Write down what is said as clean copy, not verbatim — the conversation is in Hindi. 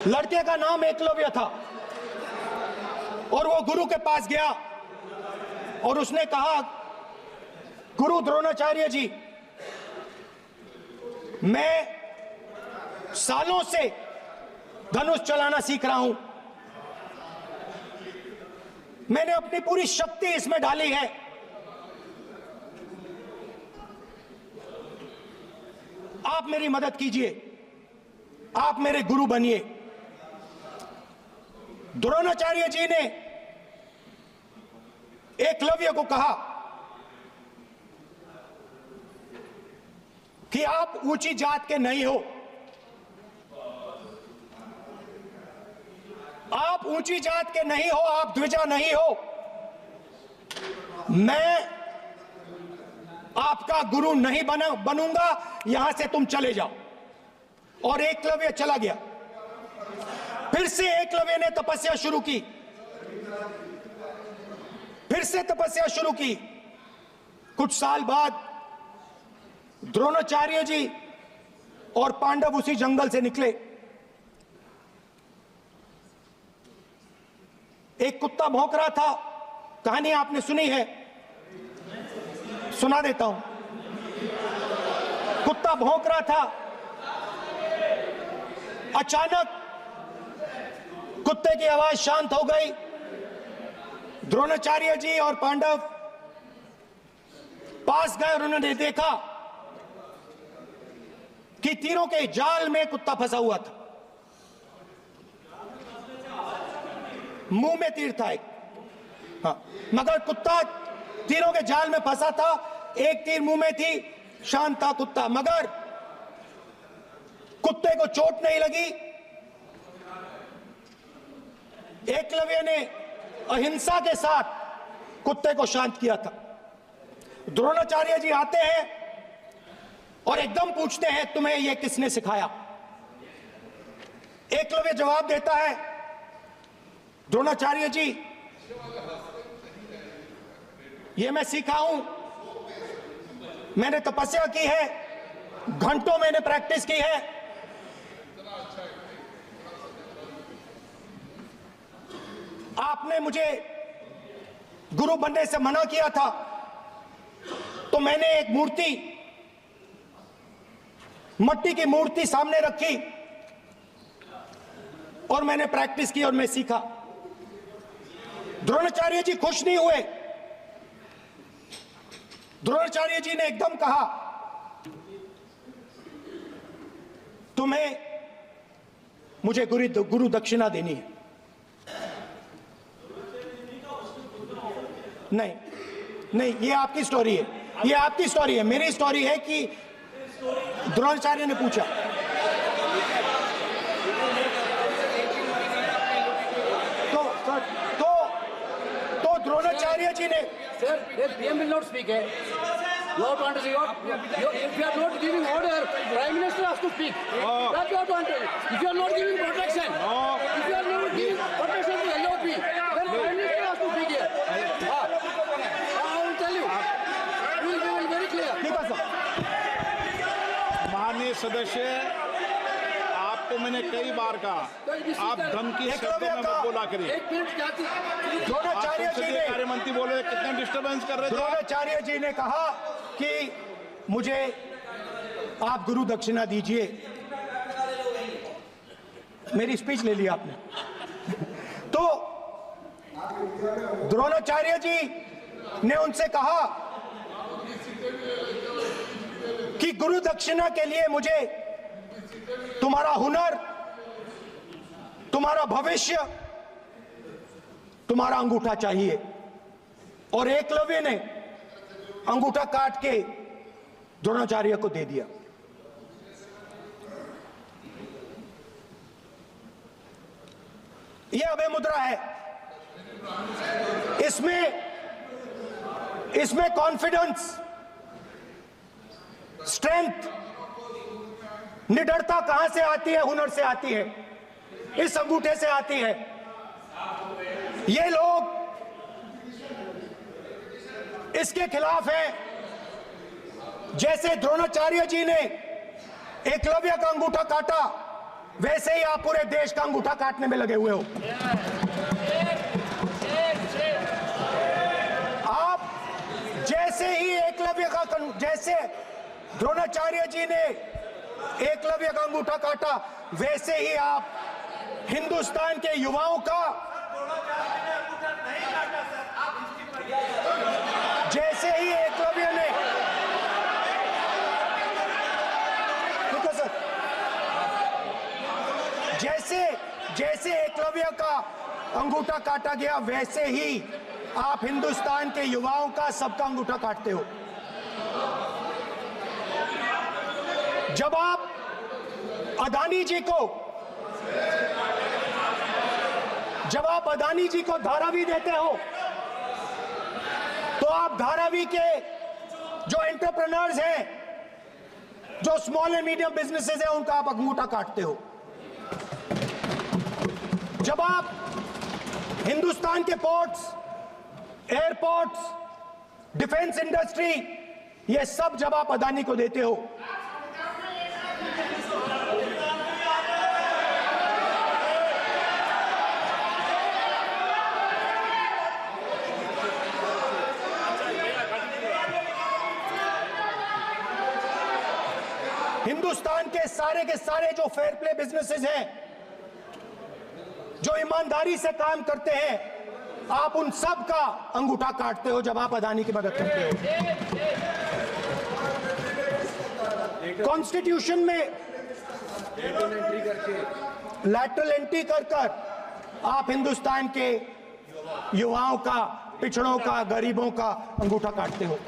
लड़के का नाम एकलव्य था और वो गुरु के पास गया और उसने कहा, गुरु द्रोणाचार्य जी, मैं सालों से धनुष चलाना सीख रहा हूं, मैंने अपनी पूरी शक्ति इसमें डाली है, आप मेरी मदद कीजिए, आप मेरे गुरु बनिए। द्रोणाचार्य जी ने एकलव्य को कहा कि आप ऊंची जात के नहीं हो, आप ऊंची जात के नहीं हो, आप द्विजा नहीं हो, मैं आपका गुरु नहीं बनूंगा, यहां से तुम चले जाओ। और एकलव्य चला गया। फिर से एकलव्य ने तपस्या शुरू की, फिर से तपस्या शुरू की। कुछ साल बाद द्रोणाचार्य जी और पांडव उसी जंगल से निकले। एक कुत्ता भौंक रहा था, कहानी आपने सुनी है, सुना देता हूं। कुत्ता भौंक रहा था, अचानक कुत्ते की आवाज शांत हो गई। द्रोणाचार्य जी और पांडव पास गए और उन्होंने देखा कि तीरों के जाल में कुत्ता फंसा हुआ था, मुंह में तीर था एक, हाँ, मगर कुत्ता तीरों के जाल में फंसा था, एक तीर मुंह में थी, शांत था कुत्ता, मगर कुत्ते को चोट नहीं लगी। एकलव्य ने अहिंसा के साथ कुत्ते को शांत किया था। द्रोणाचार्य जी आते हैं और एकदम पूछते हैं, तुम्हें यह किसने सिखाया? एकलव्य जवाब देता है, द्रोणाचार्य जी, यह मैं सीखा हूं, मैंने तपस्या की है, घंटों मैंने प्रैक्टिस की है, आपने मुझे गुरु बनने से मना किया था, तो मैंने एक मूर्ति, मट्टी की मूर्ति सामने रखी और मैंने प्रैक्टिस की और मैं सीखा। द्रोणाचार्य जी खुश नहीं हुए। द्रोणाचार्य जी ने एकदम कहा, तुम्हें मुझे गुरु दक्षिणा देनी है। नहीं नहीं, ये आपकी स्टोरी है, ये आपकी स्टोरी है। मेरी स्टोरी है कि द्रोणाचार्य ने पूछा, तो द्रोणाचार्य जी ने, sir, PM will not speak. You have to understand. If you are not giving order, Prime Minister has to speak. That you have to understand. If you are not giving protection, if you are not giving protection to LOP, then Prime Minister has to speak here. I will tell you. We will be very clear. ठीक है सर। माननीय सदस्य, आपको मैंने कई बार कहा, आप धमकी शब्दों में मत बोला करिए। एक मिनट क्या थी? द्रोणाचार्य जी ने, कार्य मंत्री बोले, कितना डिस्टर्बेंस कर रहे थे। द्रोणाचार्य जी ने कहा कि मुझे आप गुरु दक्षिणा दीजिए। मेरी स्पीच ले ली आपने। तो द्रोणाचार्य जी ने उनसे कहा कि गुरु दक्षिणा के लिए मुझे तुम्हारा हुनर, तुम्हारा भविष्य, तुम्हारा अंगूठा चाहिए। और एकलव्य ने अंगूठा काट के द्रोणाचार्य को दे दिया। यह अभय मुद्रा है। इसमें कॉन्फिडेंस, स्ट्रेंथ, निडरता कहां से आती है? हुनर से आती है, इस अंगूठे से आती है। ये लोग इसके खिलाफ हैं। जैसे द्रोणाचार्य जी ने एकलव्य का अंगूठा काटा, वैसे ही आप पूरे देश का अंगूठा काटने में लगे हुए हो। आप जैसे ही एकलव्य का जैसे द्रोणाचार्य जी ने एकलव्य का अंगूठा काटा, वैसे ही आप हिंदुस्तान के युवाओं का, जैसे ही एकलव्य ने, देखो सर, जैसे एकलव्य का अंगूठा काटा गया, वैसे ही आप हिंदुस्तान के युवाओं का, सबका अंगूठा काटते हो। जब आप अदानी जी को धारावी देते हो, तो आप धारावी के जो एंटरप्रेन्योर्स हैं, जो स्मॉल एंड मीडियम बिजनेसेस हैं, उनका आप अंगूठा काटते हो। जब आप हिंदुस्तान के पोर्ट्स, एयरपोर्ट्स, डिफेंस इंडस्ट्री, ये सब जब आप अदानी को देते हो, हिंदुस्तान के सारे जो फेयर प्ले बिजनेसेस हैं, जो ईमानदारी से काम करते हैं, आप उन सब का अंगूठा काटते हो जब आप अदानी की मदद करते हो। कॉन्स्टिट्यूशन में लैटरल एंट्री कर आप हिंदुस्तान के युवाओं का, पिछड़ों का, गरीबों का अंगूठा काटते हो।